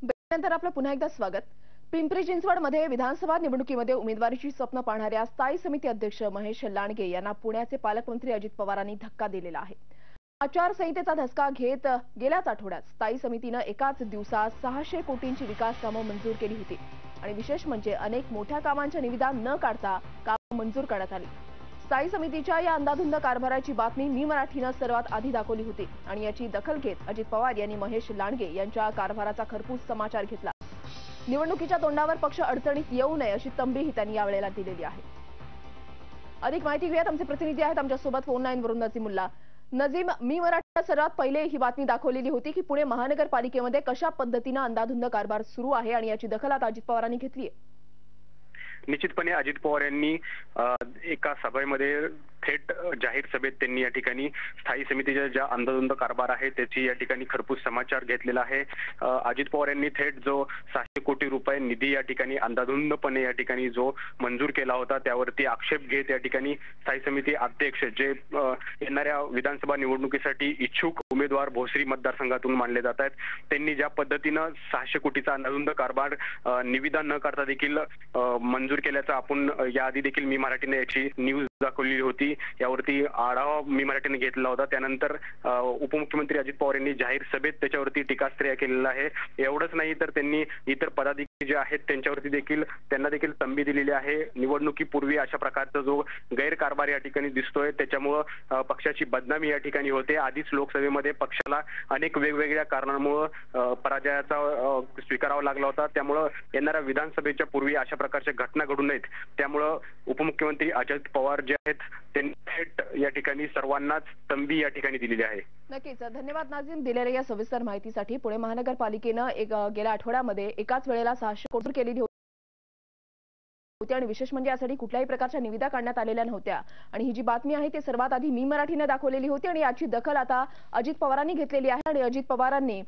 नंतर आपलं पुन्हा एकदा स्वागत। पिंपरी चिंचवडमध्ये विधानसभा निवडणुकीमध्ये उमेदवारीची स्वप्न पाहणाऱ्या स्थायी समिती अध्यक्ष महेश लांडगे यांना पुण्याचे पालकमंत्री अजित पवारांनी धक्का दिलेला आहे। आचारसंहितेचा धक्का घेत गेल्याच आठवड्यात स्थायी समितीने एकाच दिवसात 600 कोटींची विकास कामं मंजूर केली होती आणि विशेष म्हणजे अनेक मोठ्या कामांच्या निविदा न काढता कामं मंजूर करण्यात आली। स्थायी समितीच्या या अंधाधुंद कारभाराची बातमी मी मराठीने सर्वात आधी दाखवली होती आणि याची दखल घेत अजित पवार यांनी महेश लांडगे यांच्या कारभाराचा खरपूस समाचार घेतला। निवडणुकीच्या तोंडावर पक्ष अडचणीत येऊ नये अशी तंबीही त्यांनी यावेळेला दिलेली आहे। अधिक माहिती घेऊयात, आमचे प्रतिनिधी आहेत आमच्या सोबत फोन लाईन वरून नजीमुल्ला। नजीम, मी मराठीला सर्वात पहिले ही बातमी दाखवलेली होती की पुणे महानगरपालिकेमध्ये कशा पद्धतीने अंधाधुंद कारभार सुरू आहे आणि याची दखल आता अजित पवारांनी घेतली आहे। निश्चितपणे अजित पवार यांनी एका सभेमध्ये थेट जाहीर सभेत त्यांनी या ठिकाणी स्थायी समितीच्या ज्या अंधाधुंद कारभार आहे त्याची या ठिकाणी खरपूस समाचार घेतलेला आहे। अजित पवार यांनी थेट जो 600 कोटी रुपये निधी या ठिकाणी अंधाधुंदपणे या ठिकाणी जो मंजूर केला होता त्यावरती आक्षेप घेत या ठिकाणी स्थायी समिती अध्यक्ष जे येणाऱ्या विधानसभा निवडणुकीसाठी इच्छुक उमेदवार भोसरी मतदारसंघातून मानले जात आहेत, त्यांनी ज्या पद्धतीनं 600 कोटीचा अंधाधुंद कारभार निविदा न करता देखील मंजूर केल्याचा आपण याआधी देखील मी मराठीने याची न्यूज दाखवलेली होती। यावरती आढावा मी मराठीने घेतला होता। त्यानंतर उपमुख्यमंत्री अजित पवार यांनी जाहीर सभेत त्याच्यावरती टीकास्त्र केलेला आहे। एवढंच नाही तर त्यांनी इतर पदाधिकारी जे आहेत त्यांच्यावरती देखील त्यांना देखील तंबी दिलेली आहे। निवडणुकीपूर्वी अशा प्रकारचा जो गैरकारभार या ठिकाणी दिसतोय त्याच्यामुळे पक्षाची बदनामी या ठिकाणी होते। आधीच लोकसभेमध्ये पक्षाला अनेक वेगवेगळ्या कारणांमुळे पराजयाचा स्वीकारावा लागला होता। त्यामुळे येणाऱ्या विधानसभेच्या पूर्वी अशा प्रकारच्या घटना घडू नयेत, त्यामुळे उपमुख्यमंत्री अजित पवार जे आहेत त्यांनी थेट या ठिकाणी सर्वांनाच तंबी या ठिकाणी दिलेली आहे। नक्कीच धन्यवाद नाझीम दिलेल्या या सविस्तर माहितीसाठी। पुणे महानगरपालिकेने गेल्या आठवड्यामध्ये एकाच वेळेला 600 कोटी केलेली होती आणि विशेष म्हणजे यासाठी कुठल्याही प्रकारच्या निविदा काढण्यात आलेल्या नव्हत्या आणि ही जी बातमी आहे ती सर्वात आधी मी मराठीने दाखवलेली होती आणि याची दखल आता अजित पवारांनी घेतलेली आहे आणि अजित पवारांनी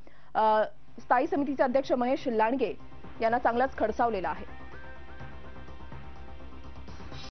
स्थायी समितीचे अध्यक्ष महेश लांडगे यांना चांगलाच खडसावलेला आहे।